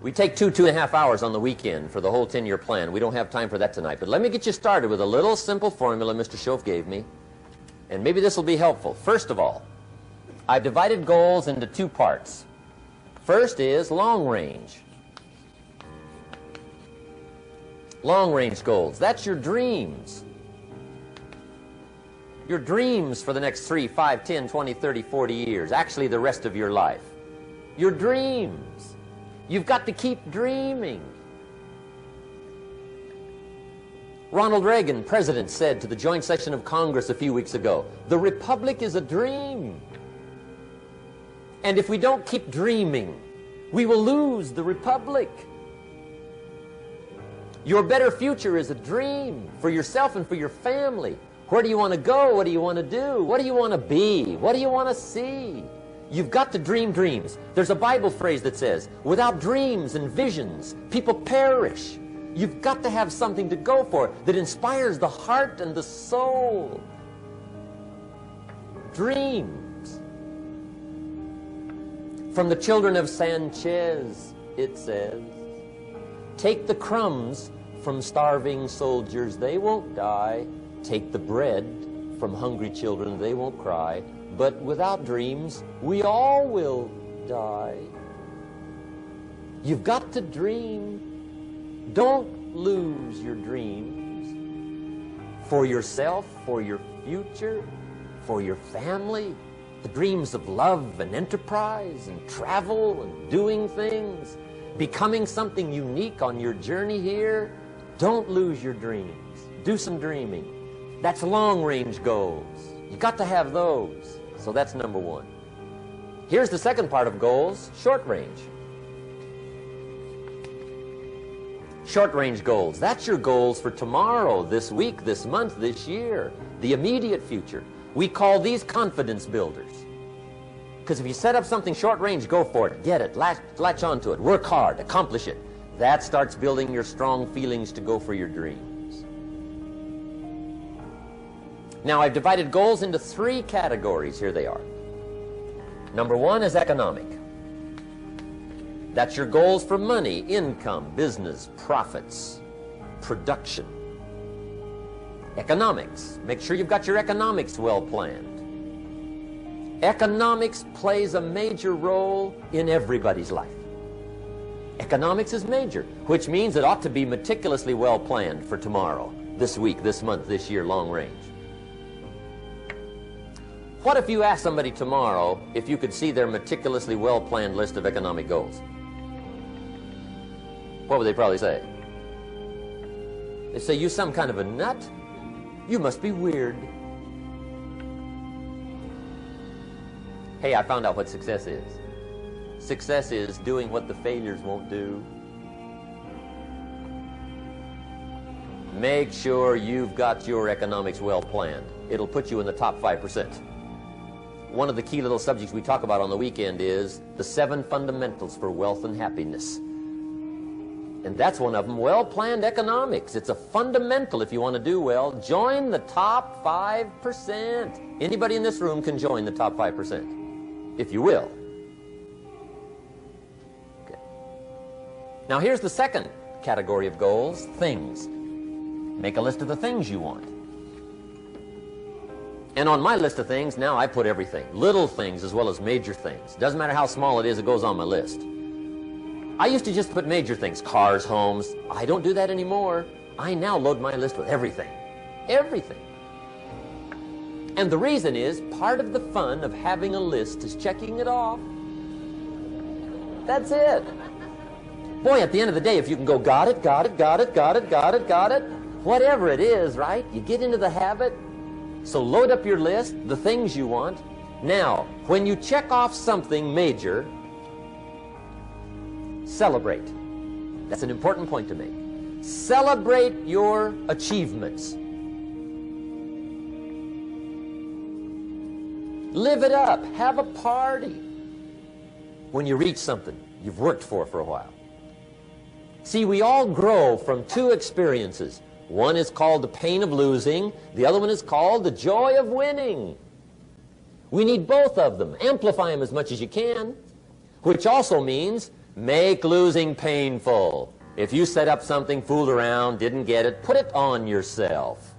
We take 2.5 hours on the weekend for the whole 10-year plan. We don't have time for that tonight. But let me get you started with a little simple formula Mr. Schoaf gave me. And maybe this will be helpful. First of all, I've divided goals into 2 parts. First is long range. Long range goals. That's your dreams. Your dreams for the next 3, 5, 10, 20, 30, 40 years. Actually, the rest of your life. Your dreams. You've got to keep dreaming. Ronald Reagan, president, said to the joint session of Congress a few weeks ago, "The Republic is a dream. And if we don't keep dreaming, we will lose the Republic." Your better future is a dream for yourself and for your family. Where do you want to go? What do you want to do? What do you want to be? What do you want to see? You've got to dream dreams. There's a Bible phrase that says, without dreams and visions, people perish. You've got to have something to go for that inspires the heart and the soul. Dreams. From the children of Sanchez, it says, take the crumbs from starving soldiers, they won't die. Take the bread from hungry children, they won't cry. But without dreams, we all will die. You've got to dream. Don't lose your dreams. For yourself, for your future, for your family. The dreams of love and enterprise and travel and doing things. Becoming something unique on your journey here. Don't lose your dreams. Do some dreaming. That's long-range goals. You got to have those. So that's number 1. Here's the second part of goals, short range. Short-range goals. That's your goals for tomorrow, this week, this month, this year, the immediate future. We call these confidence builders. Because if you set up something short-range, go for it, get it, latch onto it, work hard, accomplish it. That starts building your strong feelings to go for your dreams. Now, I've divided goals into 3 categories. Here they are. Number 1 is economic. That's your goals for money, income, business, profits, production. Economics. Make sure you've got your economics well planned. Economics plays a major role in everybody's life. Economics is major, which means it ought to be meticulously well planned for tomorrow, this week, this month, this year, long range. What if you asked somebody tomorrow if you could see their meticulously well-planned list of economic goals? What would they probably say? They'd say, you some kind of a nut? You must be weird. Hey, I found out what success is. Success is doing what the failures won't do. Make sure you've got your economics well planned. It'll put you in the top 5%. One of the key little subjects we talk about on the weekend is the 7 fundamentals for wealth and happiness. And that's one of them, well-planned economics. It's a fundamental if you want to do well. Join the top 5%. Anybody in this room can join the top 5%, if you will. Okay. Now here's the second category of goals, things. Make a list of the things you want. And on my list of things, now I put everything. Little things as well as major things. Doesn't matter how small it is, it goes on my list. I used to just put major things, cars, homes. I don't do that anymore. I now load my list with everything. Everything. And the reason is, part of the fun of having a list is checking it off. That's it. Boy, at the end of the day, if you can go, got it, got it, got it, got it, got it, got it, whatever it is, right? You get into the habit. So load up your list, the things you want. Now, when you check off something major, celebrate. That's an important point to make. Celebrate your achievements. Live it up. Have a party when you reach something you've worked for a while. See, we all grow from 2 experiences. One is called the pain of losing. The other one is called the joy of winning. We need both of them. Amplify them as much as you can, which also means Make losing painful. If you set up something, fooled around, didn't get it, put it on yourself.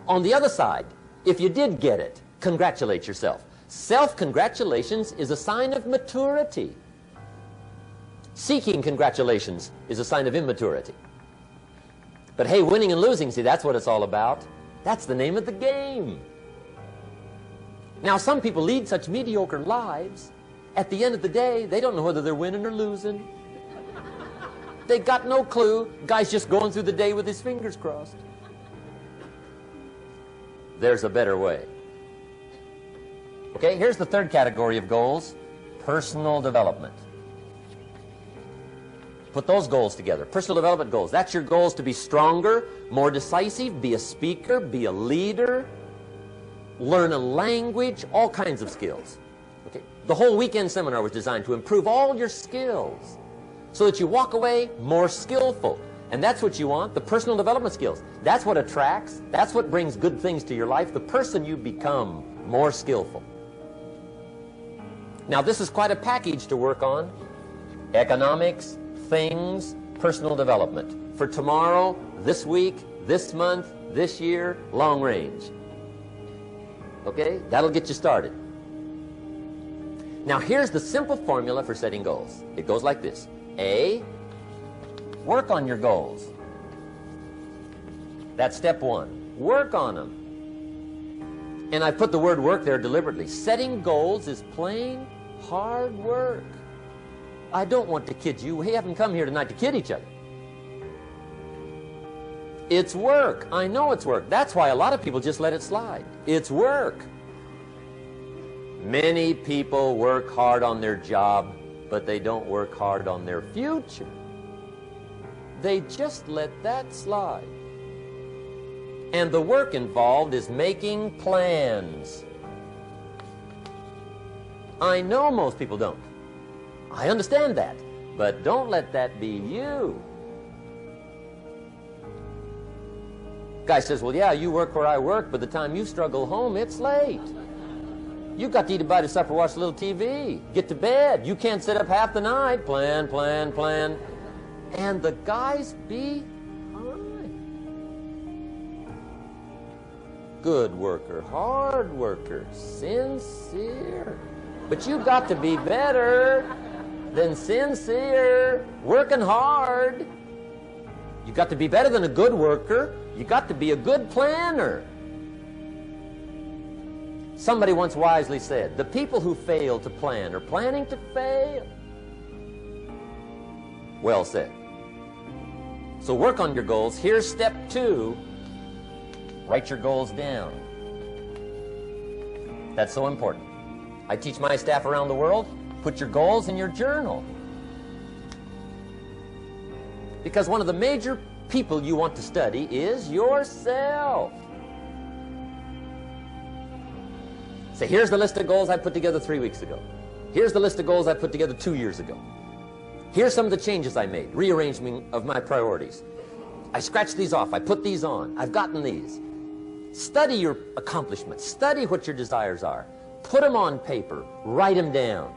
On the other side, if you did get it, congratulate yourself. Self-congratulations is a sign of maturity. Seeking congratulations is a sign of immaturity. But hey, winning and losing, see, that's what it's all about. That's the name of the game. Now, some people lead such mediocre lives, at the end of the day, they don't know whether they're winning or losing. They got no clue. Guy's just going through the day with his fingers crossed. There's a better way. Okay, here's the third category of goals, personal development. Put those goals together. Personal development goals. That's your goals to be stronger, more decisive, be a speaker, be a leader, learn a language, all kinds of skills. Okay? The whole weekend seminar was designed to improve all your skills so that you walk away more skillful. And that's what you want, the personal development skills. That's what attracts, that's what brings good things to your life, the person you become, more skillful. Now, this is quite a package to work on. Economics, things, personal development. For tomorrow, this week, this month, this year, long range. Okay? That'll get you started. Now, here's the simple formula for setting goals. It goes like this. A, work on your goals. That's step one. Work on them. And I put the word work there deliberately. Setting goals is plain hard work. I don't want to kid you. We haven't come here tonight to kid each other. It's work. I know it's work. That's why a lot of people just let it slide. It's work. Many people work hard on their job, but they don't work hard on their future. They just let that slide. And the work involved is making plans. I know most people don't. I understand that, but don't let that be you. Guy says, well, yeah, you work where I work, but the time you struggle home, it's late. You got to eat a bite of supper, watch a little TV, get to bed. You can't sit up half the night. Plan, plan, plan. And the guys behind. Good worker, hard worker, sincere. But you got to be better than sincere, working hard. You got to be better than a good worker. You got to be a good planner. Somebody once wisely said, the people who fail to plan are planning to fail. Well said. So work on your goals. Here's step two. Write your goals down. That's so important. I teach my staff around the world, put your goals in your journal. Because one of the major people you want to study is yourself. Say, here's the list of goals I put together 3 weeks ago. Here's the list of goals I put together 2 years ago. Here's some of the changes I made, rearrangement of my priorities. I scratched these off, I put these on, I've gotten these. Study your accomplishments, study what your desires are. Put them on paper, write them down.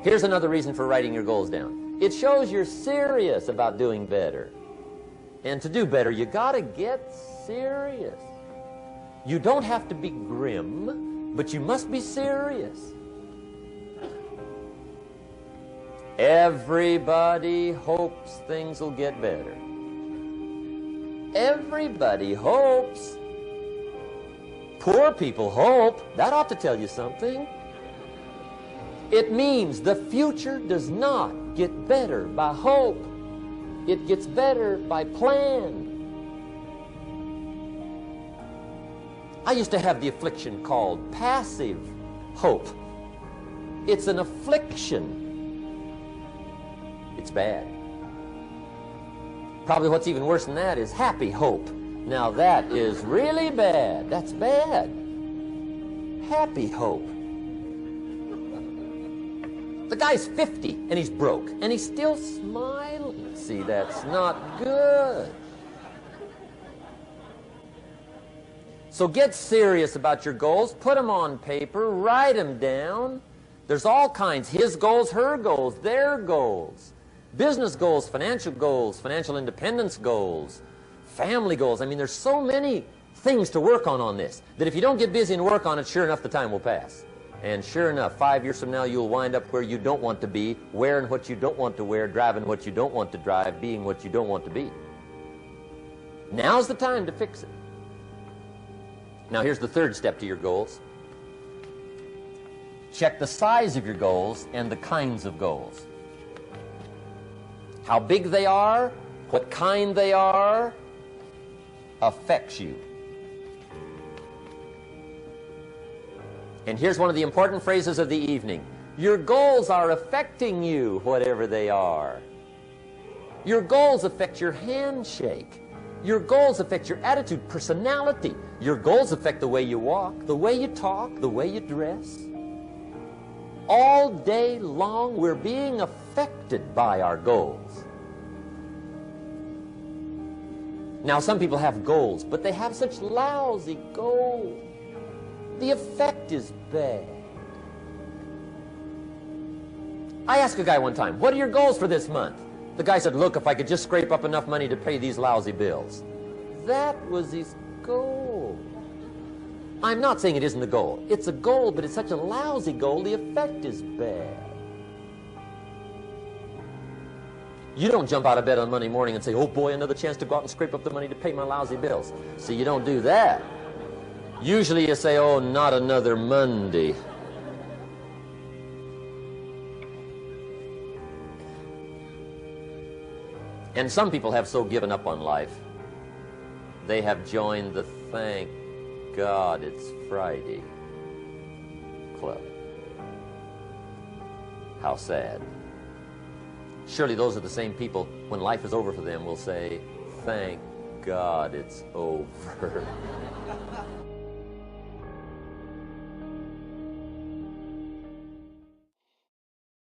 Here's another reason for writing your goals down. It shows you're serious about doing better. And to do better, you gotta get serious. You don't have to be grim, but you must be serious. Everybody hopes things will get better. Everybody hopes. Poor people hope. That ought to tell you something. It means the future does not get better by hope. It gets better by plan. I used to have the affliction called passive hope. It's an affliction. It's bad. Probably what's even worse than that is happy hope. Now that is really bad. That's bad. Happy hope. The guy's 50 and he's broke and he's still smiling. See, that's not good. So get serious about your goals. Put them on paper. Write them down. There's all kinds. His goals, her goals, their goals. Business goals, financial independence goals, family goals. I mean, there's so many things to work on this that if you don't get busy and work on it, sure enough, the time will pass. And sure enough, 5 years from now, you'll wind up where you don't want to be, wearing what you don't want to wear, driving what you don't want to drive, being what you don't want to be. Now's the time to fix it. Now, here's the third step to your goals. Check the size of your goals and the kinds of goals. How big they are, what kind they are, affects you. And here's one of the important phrases of the evening. Your goals are affecting you, whatever they are. Your goals affect your handshake. Your goals affect your attitude, personality. Your goals affect the way you walk, the way you talk, the way you dress. All day long, we're being affected by our goals. Now, some people have goals, but they have such lousy goals. The effect is bad. I asked a guy one time, what are your goals for this month? The guy said, look, if I could just scrape up enough money to pay these lousy bills. That was his goal. I'm not saying it isn't a goal. It's a goal, but it's such a lousy goal, the effect is bad. You don't jump out of bed on Monday morning and say, oh boy, another chance to go out and scrape up the money to pay my lousy bills. See, you don't do that. Usually you say, oh, not another Monday. And some people have so given up on life, they have joined the thank God it's Friday club. How sad. Surely those are the same people, when life is over for them, will say, thank God it's over.